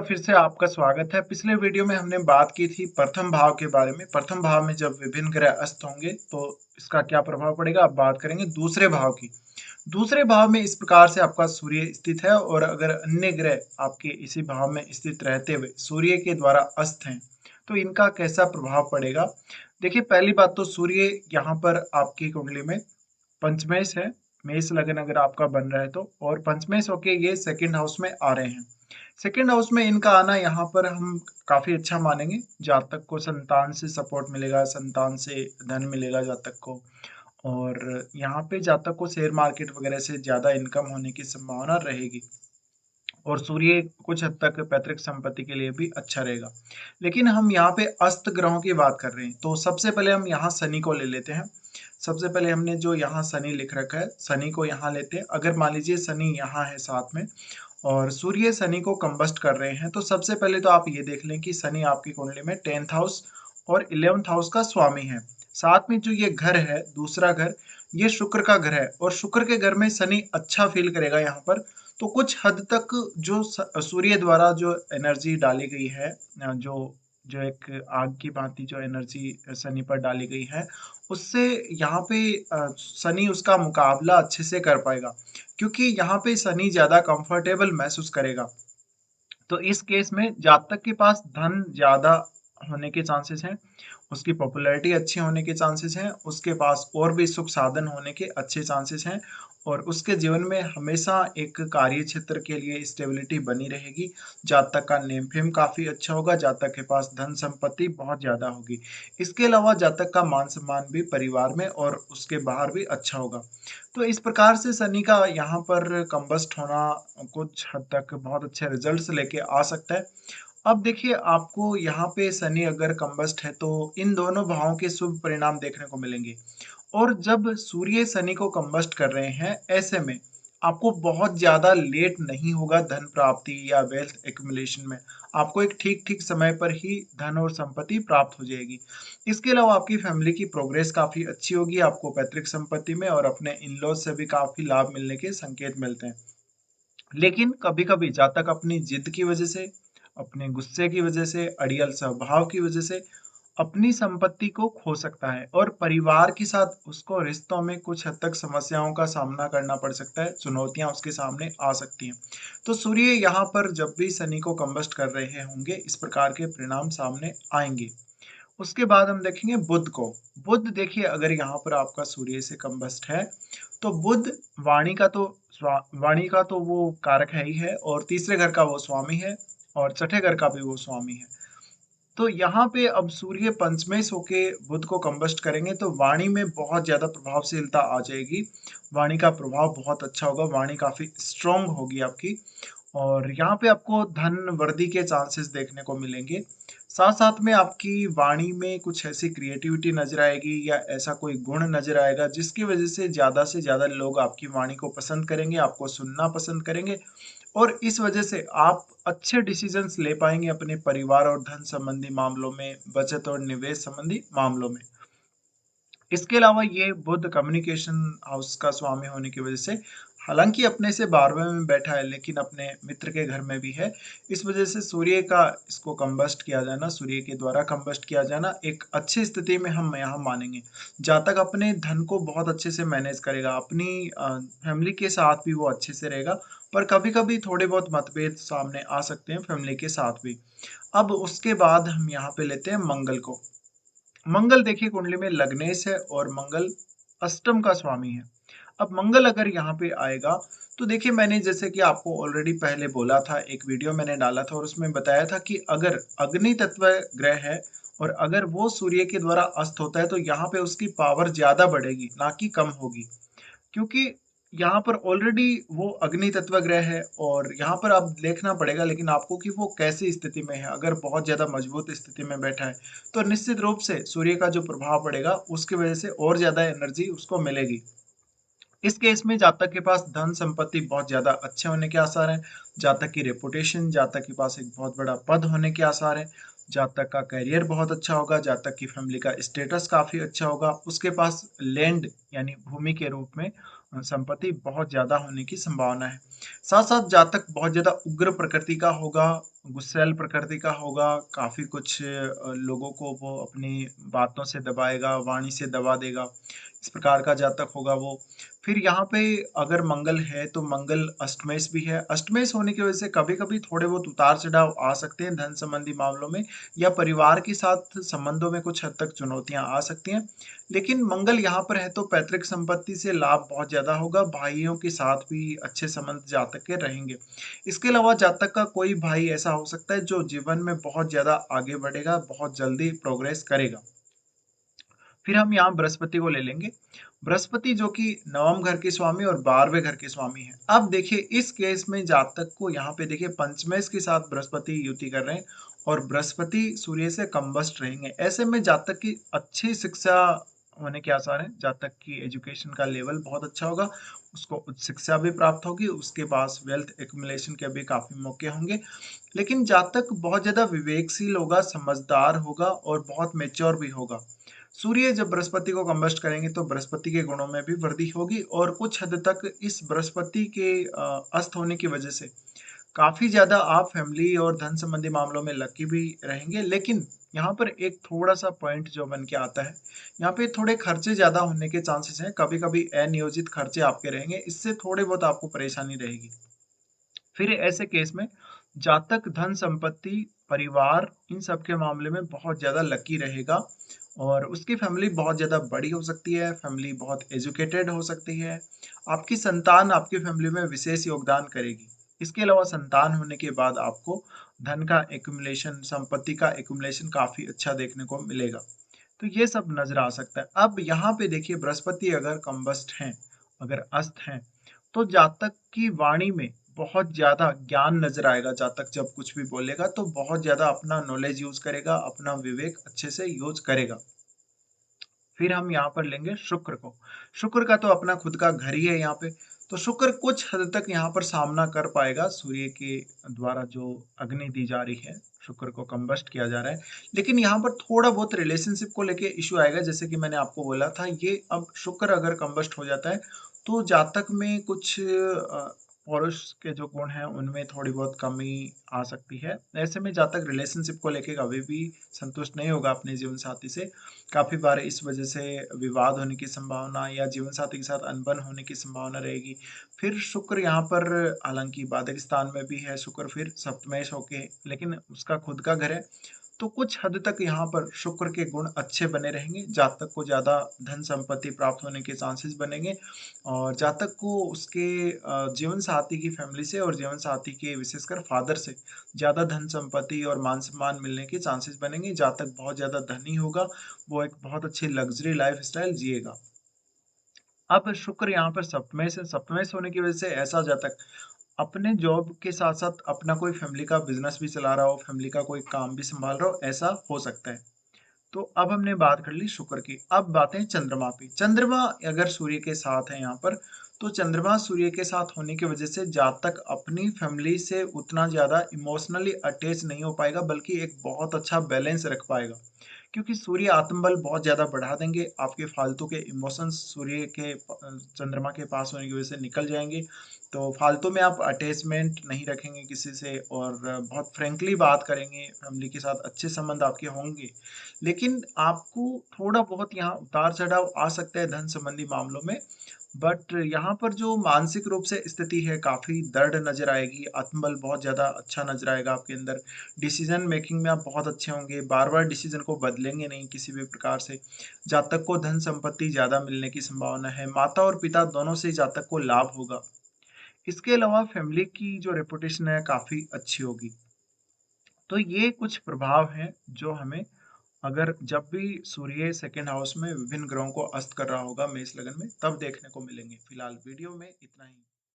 फिर से आपका स्वागत है। पिछले वीडियो में हमने बात की थी प्रथम भाव के बारे में। प्रथम भाव में जब विभिन्न ग्रह अस्त होंगे तो इसका क्या प्रभाव पड़ेगा, अब बात करेंगे दूसरे भाव की। दूसरे भाव में इस प्रकार से आपका सूर्य स्थित है और अगर अन्य ग्रह आपके इसी भाव में स्थित रहते हुए सूर्य के द्वारा अस्त हैं, तो इनका कैसा प्रभाव पड़ेगा। देखिए, पहली बात तो सूर्य यहाँ पर आपकी कुंडली में पंचमेश है। मेष लगन अगर आपका बन रहा है तो, और पंचमेश होके ये सेकंड हाउस में आ रहे हैं। सेकंड हाउस में इनका आना यहाँ पर हम काफी अच्छा मानेंगे। जातक को संतान से सपोर्ट मिलेगा, संतान से धन मिलेगा जातक को। और यहाँ पे जातक को शेयर मार्केट वगैरह से ज्यादा इनकम होने की संभावना रहेगी। और सूर्य कुछ हद तक पैतृक संपत्ति के लिए भी अच्छा रहेगा। लेकिन हम यहाँ पे अस्त ग्रहों की बात कर रहे हैं, तो सबसे पहले हम यहाँ शनि को ले लेते हैं। सबसे पहले हमने जो यहाँ शनि लिख रखा है, शनि को यहाँ लेते हैं। अगर मान लीजिए शनि यहाँ है साथ में और सूर्य शनि को कंबस्ट कर रहे हैं, तो सबसे पहले तो आप ये देख लें कि शनि आपकी कुंडली में 10th हाउस और 11th हाउस का स्वामी है। साथ में जो ये घर है, दूसरा घर, ये शुक्र का घर है और शुक्र के घर में शनि अच्छा फील करेगा यहाँ पर। तो कुछ हद तक जो सूर्य द्वारा जो एनर्जी डाली गई है, जो जो एक आग की भांति जो एनर्जी शनि पर डाली गई है, उससे यहाँ पे शनि उसका मुकाबला अच्छे से कर पाएगा, क्योंकि यहाँ पे शनि ज्यादा कंफर्टेबल महसूस करेगा। तो इस केस में जातक के पास धन ज्यादा होने के चांसेस हैं, उसकी पॉपुलैरिटी अच्छी होने के चांसेस हैं, उसके पास और भी सुख साधन होने के अच्छे चांसेस हैं। और उसके जीवन में हमेशा एक कार्य क्षेत्र के लिए स्टेबिलिटी बनी रहेगी। जातक का नेम फेम काफी अच्छा होगा, जातक के पास धन संपत्ति बहुत ज्यादा होगी। इसके अलावा जातक का मान सम्मान भी परिवार में और उसके बाहर भी अच्छा होगा। तो इस प्रकार से शनि का यहाँ पर कंबस्ट होना कुछ हद तक बहुत अच्छे रिजल्ट्स लेके आ सकता है। अब देखिए, आपको यहाँ पे शनि अगर कंबस्ट है तो इन दोनों भावों के शुभ परिणाम देखने को मिलेंगे। और जब सूर्य शनि को कंबस्ट कर रहे हैं, ऐसे में आपको बहुत ज्यादा लेट नहीं होगा धन प्राप्ति या वेल्थ एक्युमुलेशन में। आपको एक ठीक ठीक समय पर ही धन और संपत्ति प्राप्त हो जाएगी। इसके अलावा आपकी फैमिली की प्रोग्रेस काफी अच्छी होगी, आपको पैतृक संपत्ति में और अपने इन लॉज से भी काफी लाभ मिलने के संकेत मिलते हैं। लेकिन कभी कभी जातक अपनी जिद की वजह से, अपने गुस्से की वजह से, अड़ियल स्वभाव की वजह से अपनी संपत्ति को खो सकता है और परिवार के साथ उसको रिश्तों में कुछ हद तक समस्याओं का सामना करना पड़ सकता है, चुनौतियां उसके सामने आ सकती हैं। तो सूर्य यहाँ पर जब भी शनि को कंबस्ट कर रहे होंगे, इस प्रकार के परिणाम सामने आएंगे। उसके बाद हम देखेंगे बुध को। बुध देखिए, अगर यहाँ पर आपका सूर्य से कंबस्ट है, तो बुध वाणी का तो वाणी का तो वो कारक है ही है, और तीसरे घर का वो स्वामी है, और छठे घर का भी वो स्वामी है। तो यहाँ पे अब सूर्य पंचमेश होके बुध को कंबस्ट करेंगे तो वाणी में बहुत ज्यादा प्रभावशीलता आ जाएगी। वाणी का प्रभाव बहुत अच्छा होगा, वाणी काफी स्ट्रांग होगी आपकी। और यहाँ पे आपको धन वृद्धि के चांसेस देखने को मिलेंगे। साथ साथ में आपकी वाणी में कुछ ऐसी क्रिएटिविटी नजर आएगी या ऐसा कोई गुण नजर आएगा जिसकी वजह से ज्यादा लोग आपकी वाणी को पसंद करेंगे, आपको सुनना पसंद करेंगे। और इस वजह से आप अच्छे डिसीजंस ले पाएंगे अपने परिवार और धन संबंधी मामलों में, बचत और निवेश संबंधी मामलों में। इसके अलावा ये बुध कम्युनिकेशन हाउस का स्वामी होने की वजह से, हालांकि अपने से 12वें में बैठा है लेकिन अपने मित्र के घर में भी है। इस वजह से सूर्य का इसको कंबस्ट किया जाना, सूर्य के द्वारा कंबस्ट किया जाना एक अच्छी स्थिति में हम यहाँ मानेंगे। जातक अपने धन को बहुत अच्छे से मैनेज करेगा, अपनी फैमिली के साथ भी वो अच्छे से रहेगा। पर कभी कभी थोड़े बहुत मतभेद सामने आ सकते हैं फैमिली के साथ भी। अब उसके बाद हम यहाँ पे लेते हैं मंगल को। मंगल देखिए कुंडली में लग्नेश है और मंगल अष्टम का स्वामी है। अब मंगल अगर यहाँ पे आएगा, तो देखिए, मैंने जैसे कि आपको ऑलरेडी पहले बोला था, एक वीडियो मैंने डाला था और उसमें बताया था कि अगर अग्नि तत्व ग्रह है और अगर वो सूर्य के द्वारा अस्त होता है, तो यहाँ पे उसकी पावर ज्यादा बढ़ेगी, ना कि कम होगी। क्योंकि यहाँ पर ऑलरेडी वो अग्नि तत्व ग्रह है और यहाँ पर आप देखना पड़ेगा लेकिन आपको कि वो कैसी स्थिति में है। अगर बहुत ज्यादा मजबूत स्थिति में बैठा है, तो निश्चित रूप से सूर्य का जो प्रभाव पड़ेगा उसकी वजह से और ज्यादा एनर्जी उसको मिलेगी। इस केस में जातक के पास धन संपत्ति बहुत ज्यादा अच्छे होने के आसार हैं, जातक की रेपुटेशन, जातक के पास एक बहुत बड़ा पद होने के आसार हैं, जातक का करियर बहुत अच्छा होगा, जातक की फैमिली का स्टेटस काफी अच्छा होगा, उसके पास लैंड यानी भूमि के रूप में संपत्ति बहुत ज्यादा होने की संभावना है। साथ साथ जातक बहुत ज्यादा उग्र प्रकृति का होगा, गुस्सैल प्रकृति का होगा, काफ़ी कुछ लोगों को वो अपनी बातों से दबाएगा, वाणी से दबा देगा, इस प्रकार का जातक होगा वो। फिर यहाँ पे अगर मंगल है, तो मंगल अष्टमेश भी है। अष्टमेश होने की वजह से कभी-कभी थोड़े बहुत उतार-चढ़ाव आ सकते हैं धन संबंधी मामलों में या परिवार के साथ संबंधों में कुछ हद तक चुनौतियाँ आ सकती हैं। लेकिन मंगल यहाँ पर है तो पैतृक संपत्ति से लाभ बहुत ज़्यादा होगा, भाइयों के साथ भी अच्छे संबंध जातक के रहेंगे। इसके अलावा जातक का कोई भाई ऐसा हो सकता है जो जीवन में बहुत ज़्यादा आगे बढ़ेगा, बहुत जल्दी प्रोग्रेस करेगा। फिर हम यहाँ बृहस्पति को ले लेंगे। बृहस्पति जो कि नवम घर के स्वामी और 12वें घर के स्वामी हैं। अब देखिए इस केस में जातक को यहाँ पे देखिए पंचमेश के साथ बृहस्पति युति कर रहे हैं और बृहस्पति सूर्य से कम्बस्ट रहेंगे। ऐसे में जातक की अच्छी शिक्षा होने के आसार हैं। जातक की एजुकेशन का लेवल बहुत अच्छा होगा, उसको उच्च शिक्षा भी प्राप्त होगी, उसके पास वेल्थ एक्युमुलेशन के भी काफ़ी मौके होंगे। लेकिन जातक बहुत ज़्यादा विवेकशील होगा, समझदार होगा और बहुत मैच्योर भी होगा। सूर्य जब बृहस्पति को कंबस्ट करेंगे तो बृहस्पति के गुणों में भी वृद्धि होगी और कुछ हद तक इस बृहस्पति के अस्त होने की वजह से काफ़ी ज़्यादा आप फैमिली और धन संबंधी मामलों में लकी भी रहेंगे। लेकिन यहाँ पर एक थोड़ा-सा पॉइंट जो बन के आता है, यहाँ पे थोड़े खर्चे ज़्यादा होने के चांसेस हैं, कभी-कभी अनियोजित खर्चे आपके रहेंगे, इससे थोड़े बहुत आपको परेशानी रहेगी। फिर ऐसे केस में जातक धन संपत्ति, परिवार इन सब के मामले में बहुत ज़्यादा लकी रहेगा और उसकी फैमिली बहुत ज़्यादा बड़ी हो सकती है, फैमिली बहुत एजुकेटेड हो सकती है। आपकी संतान आपकी फैमिली में विशेष योगदान करेगी। इसके अलावा संतान होने के बाद आपको धन का एक्युमुलेशन, संपत्ति का एक्युमुलेशन काफ़ी अच्छा देखने को मिलेगा। तो ये सब नज़र आ सकता है। अब यहाँ पे देखिए बृहस्पति अगर कम्बस्ट हैं, अगर अस्त हैं, तो जातक की वाणी में बहुत ज़्यादा ज्ञान नज़र आएगा। जातक जब कुछ भी बोलेगा तो बहुत ज़्यादा अपना नॉलेज यूज़ करेगा, अपना विवेक अच्छे से यूज़ करेगा। फिर हम यहाँ पर लेंगे शुक्र को। शुक्र का तो अपना खुद का घर ही है यहाँ पे। तो शुक्र कुछ हद तक यहाँ पर सामना कर पाएगा सूर्य के द्वारा जो अग्नि दी जा रही है, शुक्र को कंबस्ट किया जा रहा है। लेकिन यहाँ पर थोड़ा बहुत रिलेशनशिप को लेके इश्यू आएगा जैसे कि मैंने आपको बोला था ये अब शुक्र अगर कंबस्ट हो जाता है तो जातक में कुछ पौरुष के जो गुण हैं उनमें थोड़ी बहुत कमी आ सकती है। ऐसे में जातक रिलेशनशिप को लेके कभी भी संतुष्ट नहीं होगा अपने जीवन साथी से। काफ़ी बार इस वजह से विवाद होने की संभावना या जीवनसाथी के साथ अनबन होने की संभावना रहेगी। फिर शुक्र यहाँ पर हालाँकि बाधक स्थान में भी है शुक्र फिर सप्तमेश होके लेकिन उसका खुद का घर है। तो कुछ हद तक यहाँ पर शुक्र के गुण अच्छे बने रहेंगे, जातक को ज़्यादा धन संपत्ति प्राप्त होने के चांसेस बनेंगे और जातक को उसके जीवन साथी की फैमिली से और जीवन साथी के विशेषकर फादर से ज़्यादा धन संपत्ति और मान सम्मान मिलने के चांसेस बनेंगे। जातक बहुत ज़्यादा धनी होगा, वो एक बहुत अच्छी लग्ज़री लाइफ़स्टाइल जिएगा। अब शुक्र यहाँ पर सप्तमेश होने की वजह से ऐसा जातक अपने जॉब के साथ-साथ अपना कोई फैमिली का बिज़नेस भी चला रहा हो, फैमिली का कोई काम भी सँभाल रहा हो, ऐसा हो सकता है। तो अब हमने बात कर ली शुक्र की, अब बातें चंद्रमा की। चंद्रमा अगर सूर्य के साथ है यहाँ पर, तो चंद्रमा सूर्य के साथ होने की वजह से जातक अपनी फैमिली से उतना ज़्यादा इमोशनली अटैच नहीं हो पाएगा, बल्कि एक बहुत अच्छा बैलेंस रख पाएगा। क्योंकि सूर्य आत्मबल बहुत ज़्यादा बढ़ा देंगे, आपके फालतू के इमोशंस सूर्य के चंद्रमा के पास होने की वजह से निकल जाएँगे। तो फालतू में आप अटैचमेंट नहीं रखेंगे किसी से और बहुत फ्रैंकली बात करेंगे, फैमिली के साथ अच्छे संबंध आपके होंगे। लेकिन आपको थोड़ा बहुत यहाँ उतार-चढ़ाव आ सकता है धन संबंधी मामलों में, बट यहाँ पर जो मानसिक रूप से स्थिति है काफ़ी दृढ़ नज़र आएगी, आत्मबल बहुत ज़्यादा अच्छा नज़र आएगा आपके अंदर। डिसीज़न मेकिंग में आप बहुत अच्छे होंगे, बार-बार डिसीज़न को बदलेंगे नहीं किसी भी प्रकार से। जातक को धन संपत्ति ज़्यादा मिलने की संभावना है, माता और पिता दोनों से जातक को लाभ होगा। इसके अलावा फैमिली की जो रेपुटेशन है काफ़ी अच्छी होगी। तो ये कुछ प्रभाव हैं जो हमें अगर जब भी सूर्य सेकंड हाउस में विभिन्न ग्रहों को अस्त कर रहा होगा मेष लगन में तब देखने को मिलेंगे। फिलहाल वीडियो में इतना ही।